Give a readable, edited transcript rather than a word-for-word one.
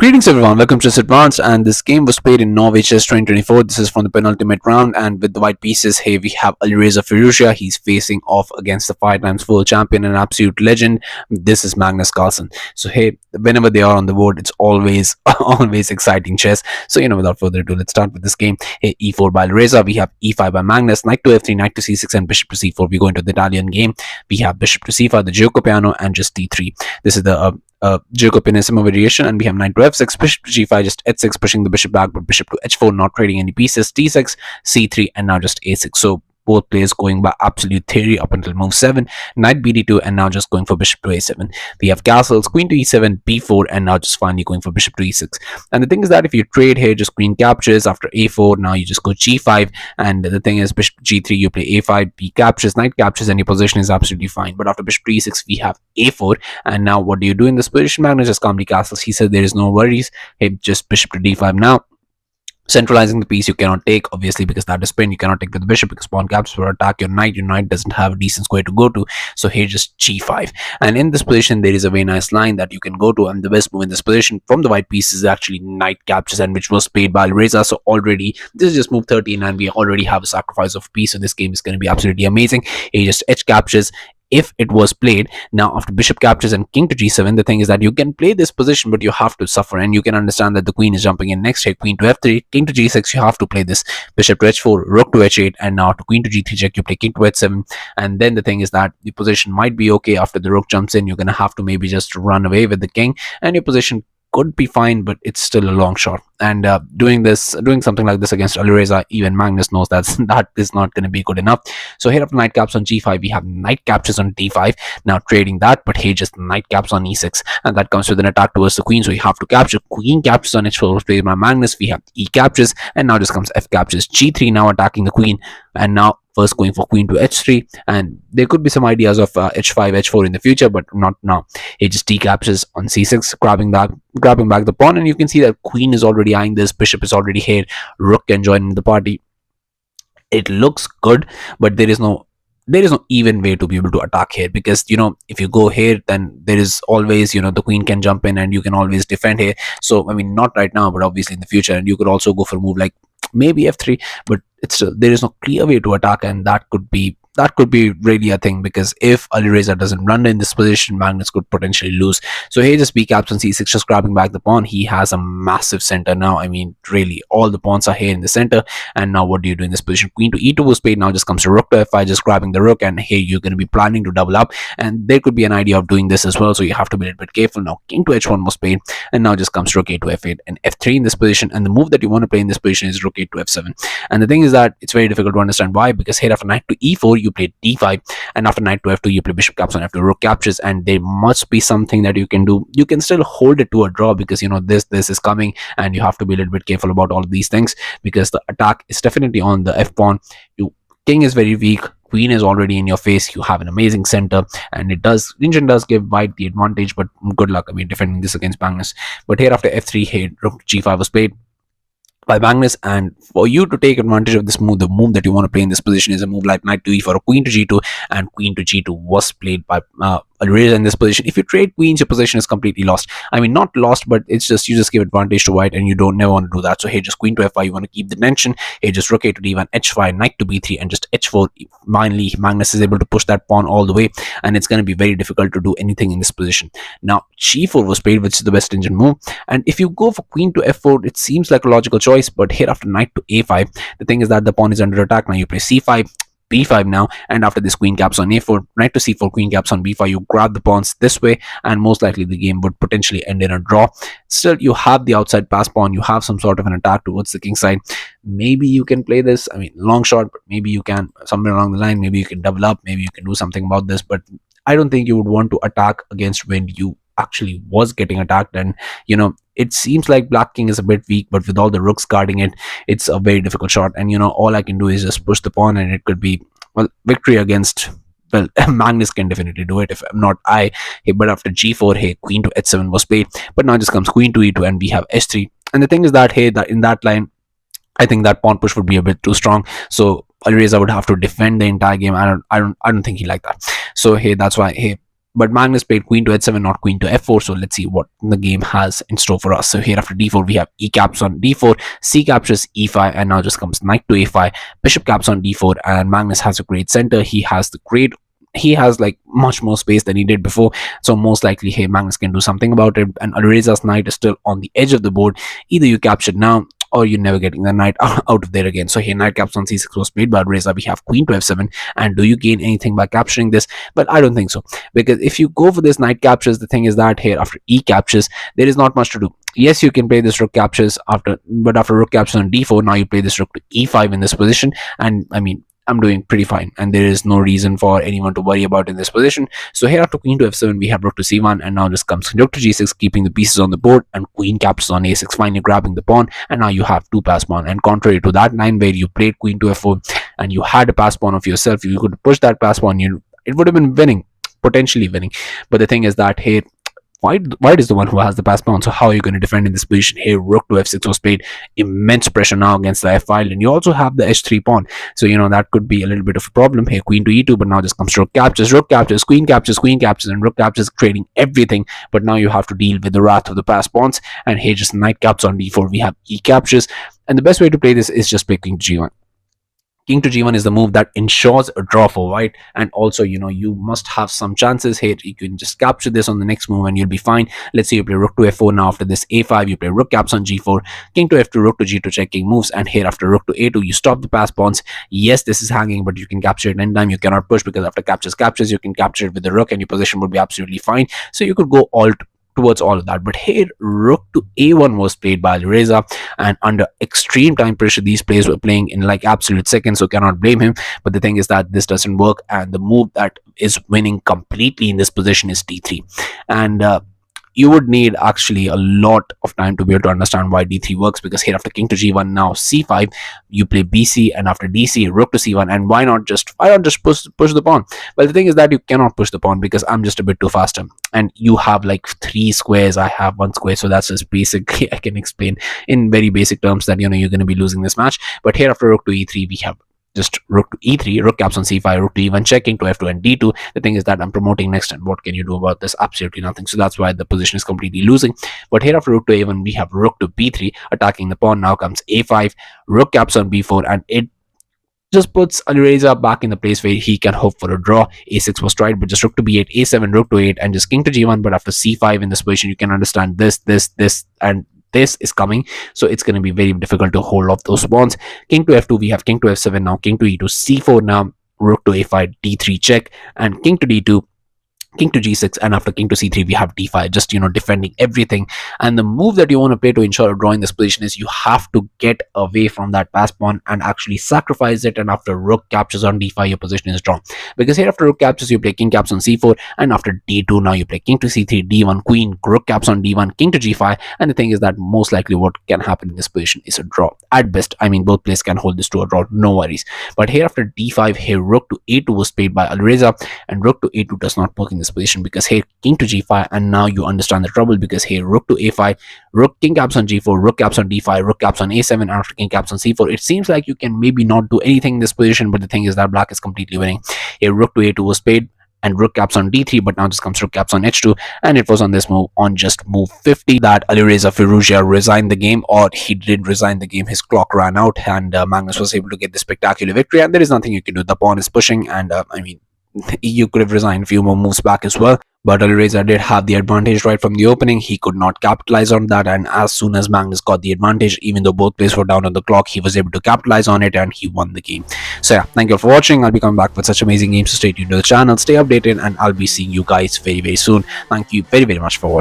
Greetings everyone, welcome to Chess Advanced, and this game was played in Norway Chess 2024. This is from the penultimate round, and with the white pieces here we have Alireza Firouzja. He's facing off against the 5 times world champion and absolute legend. This is Magnus Carlsen. So hey, whenever they are on the board, it's always always exciting chess. So without further ado, let's start with this game. Hey, e4 by Alireza, we have e5 by Magnus, knight to f3, knight to c6, and bishop to c4. We go into the Italian game. We have bishop to c5, the Gioco piano, and just d3. This is the Jacobinism variation, and we have knight to f6, bishop to g5, just h6, pushing the bishop back, but bishop to h4, not trading any pieces, d6, c3, and now just a6. So both players going by absolute theory up until move 7, knight bd2, and now just going for bishop to a7. We have castles, queen to e7, b4, and now just finally going for bishop to e6. And the thing is that if you trade here, just queen captures after a4, now you just go g5, and the thing is bishop to g3, you play a5, b captures, knight captures, and your position is absolutely fine. But after bishop to e6, we have a4, and now what do you do in this position? Magnus just calmly castles. He said there is no worries. Hey, just bishop to d5 now. Centralizing the piece you cannot take, obviously, because that is pinned. You cannot take with the bishop because pawn caps for attack your knight. Your knight doesn't have a decent square to go to, so here just g5. And in this position there is a very nice line that you can go to, and the best move in this position from the white piece is actually knight captures, and which was played by Alireza. So already this is just move 13 and we already have a sacrifice of piece, so this game is going to be absolutely amazing. He just h captures if it was played. Now after bishop captures and king to g7, the thing is that you can play this position, but you have to suffer, and you can understand that the queen is jumping in next. Here queen to f3, king to g6, you have to play this, bishop to h4, rook to h8, and now to queen to g3 check, you play king to h7. And then the thing is that the position might be okay. After the rook jumps in, you're gonna have to maybe just run away with the king, and your position could be fine, but it's still a long shot. And doing something like this against Alireza, even Magnus knows that is not going to be good enough. So here after knight caps on g5, we have knight captures on d5, now trading that, but here just knight caps on e6, and that comes with an attack towards the queen, so you have to capture. Queen captures on h4 played by Magnus. We have e captures, and now just comes f captures, g3, now attacking the queen, and now first going for queen to h3, and there could be some ideas of h5 h4 in the future, but not now. It just d captures on c6, grabbing back the pawn, and you can see that queen is already eyeing this, bishop is already here, rook can join in the party. It looks good, but there is no even way to be able to attack here, because if you go here, then there is always the queen can jump in and you can always defend here. So I mean, not right now, but obviously in the future. And you could also go for a move like maybe f3, but it's still, there is no clear way to attack, and that could be really a thing, because if Alireza doesn't run in this position, Magnus could potentially lose. So here just b caps on c6, just grabbing back the pawn. He has a massive center now. I mean, really, all the pawns are here in the center. And now what do you do in this position? Queen to e2 was played, now just comes to rook to f5, just grabbing the rook, and here you're going to be planning to double up, and there could be an idea of doing this as well, so you have to be a little bit careful. Now king to h1 was played, and now just comes rook a to f8 and f3 in this position, and the move that you want to play in this position is rook a to f7. And the thing is that it's very difficult to understand why, because here after knight to e4 you play d5, and after knight to f2 you play bishop caps on f2, rook captures, and there must be something that you can do. You can still hold it to a draw, because this is coming, and you have to be a little bit careful about all of these things, because the attack is definitely on the f pawn. King is very weak, queen is already in your face, you have an amazing center, and engine does give white the advantage, but good luck, I mean, defending this against Magnus. But here after f3, here rook g5 was played by Magnus, and for you to take advantage of this move, the move that you want to play in this position is a move like knight to e4 or queen to g2, and queen to g2 was played by Alireza in this position. If you trade queens, your position is completely lost. I mean, not lost, but it's just you just give advantage to white, and you don't never want to do that. So here just queen to f5, you want to keep the tension. Here just rook a to d1, h5, knight to b3, and just h4. Finally Magnus is able to push that pawn all the way, and it's going to be very difficult to do anything in this position. Now g4 was played, which is the best engine move, and if you go for queen to f4, it seems like a logical choice. But here after knight to a5, the thing is that the pawn is under attack. Now you play c5, b5 now, and after this queen caps on a4, knight to c4, queen caps on b5, you grab the pawns this way, and most likely the game would potentially end in a draw. Still, you have the outside pass pawn, you have some sort of an attack towards the king side. Maybe you can play this, I mean, long shot, but maybe you can somewhere along the line, maybe you can double up, maybe you can do something about this, but I don't think you would want to attack against when you actually was getting attacked. And it seems like black king is a bit weak, but with all the rooks guarding it, it's a very difficult shot. And all I can do is just push the pawn, and it could be, well, victory against, well, Magnus can definitely do it if I'm not I. Hey, but after g4, hey, queen to h7 was played, but now just comes queen to e2, and we have h3. And the thing is that, hey, that in that line, I think that pawn push would be a bit too strong, so Alireza would have to defend the entire game. I don't think he liked that. So hey, that's why, hey, but Magnus played queen to h7, not queen to f4. So let's see what the game has in store for us. So here after d4, we have e caps on d4, c captures e5, and now just comes knight to a5, bishop caps on d4, and Magnus has a great center. He has like much more space than he did before, so most likely hey, Magnus can do something about it. And Alireza's knight is still on the edge of the board. Either you capture now or you're never getting the knight out of there again. So here knight caps on c6 was played by Alireza. We have queen to f7, and do you gain anything by capturing this? But I don't think so, because if you go for this knight captures, the thing is that here after e captures, there is not much to do. Yes, you can play this rook captures after, but after rook captures on d4, now you play this rook to e5 in this position, and I mean, I'm doing pretty fine, and there is no reason for anyone to worry about in this position. So here after queen to f7, we have rook to c1, and now just comes rook to g6, keeping the pieces on the board, and queen captures on a6, finally grabbing the pawn, and now you have two pass pawn. And contrary to that line where you played queen to f4 and you had a pass pawn of yourself, you could push that pass pawn, it would have been winning, potentially winning. But the thing is that here white is the one who has the pass pawn. So how are you going to defend in this position? Here rook to f6 was played, immense pressure now against the f file, and you also have the h3 pawn, so that could be a little bit of a problem. Here queen to e2, but now just comes rook captures, queen captures, and rook captures, trading everything. But now you have to deal with the wrath of the pass pawns, and here just knight caps on d4, we have e captures, and the best way to play this is just play king to g1. King to g1 is the move that ensures a draw for white, and also you must have some chances here. You can just capture this on the next move and you'll be fine. Let's say you play rook to f4. Now after this a5, you play rook caps on g4, king to f2, rook to g2, checking moves, and here after rook to a2, you stop the pass pawns. Yes, this is hanging, but you can capture it anytime. You cannot push, because after captures, you can capture it with the rook and your position would be absolutely fine. So you could go all towards all of that. But here rook to a1 was played by Alireza, and under extreme time pressure, these players were playing in like absolute seconds, so cannot blame him. But the thing is that this doesn't work, and the move that is winning completely in this position is d3. And you would need actually a lot of time to be able to understand why d3 works, because here after king to g1, now c5, you play bc, and after dc, rook to c1. And why not just push the pawn? Well, the thing is that you cannot push the pawn, because I'm just a bit too faster, and you have like 3 squares, I have 1 square. So that's just basically I can explain in very basic terms that you're going to be losing this match. But here after rook to e3, we have just rook to e3, rook caps on c5, rook to e1, checking to f2 and d2. The thing is that I'm promoting next, and what can you do about this? Absolutely nothing. So that's why the position is completely losing. But here after rook to a1, we have rook to b3, attacking the pawn. Now comes a5, rook caps on b4, and it just puts Alireza back in the place where he can hope for a draw. a6 was tried, but just rook to b8, a7, rook to 8, and just king to g1. But after c5 in this position, you can understand this, and this is coming, so it's going to be very difficult to hold off those pawns. King to f2, we have king to f7, now king to e2, c4, now rook to a5, d3 check, and king to d2, king to g6, and after king to c3, we have d5, just defending everything. And the move that you want to play to ensure a draw in this position is you have to get away from that pass pawn and actually sacrifice it. And after rook captures on d5, your position is drawn, because here after rook captures, you play king caps on c4, and after d2, now you play king to c3, d1, queen, rook caps on d1, king to g5. And the thing is that most likely what can happen in this position is a draw at best. I mean, both players can hold this to a draw, no worries. But here after d5, here rook to a2 was played by Alireza, and rook to a2 does not work in this position, because here king to g5, and now you understand the trouble, because here rook to a5, king caps on g4, rook caps on d5, rook caps on a7, and after king caps on c4, it seems like you can maybe not do anything in this position. But the thing is that black is completely winning. Here rook to a2 was played, and rook caps on d3, but now just comes rook caps on h2, and it was on this move, on just move 50, that Alireza Firouzja resigned the game, or he didn't resign the game, his clock ran out, and Magnus was able to get the spectacular victory. And there is nothing you can do, the pawn is pushing, and I mean, you could have resigned a few more moves back as well, but Alireza did have the advantage right from the opening. He could not capitalize on that, and as soon as Magnus got the advantage, even though both players were down on the clock, he was able to capitalize on it, and he won the game. So yeah, thank you all for watching. I'll be coming back with such amazing games, so stay tuned to the channel, stay updated, and I'll be seeing you guys very soon. Thank you very much for watching.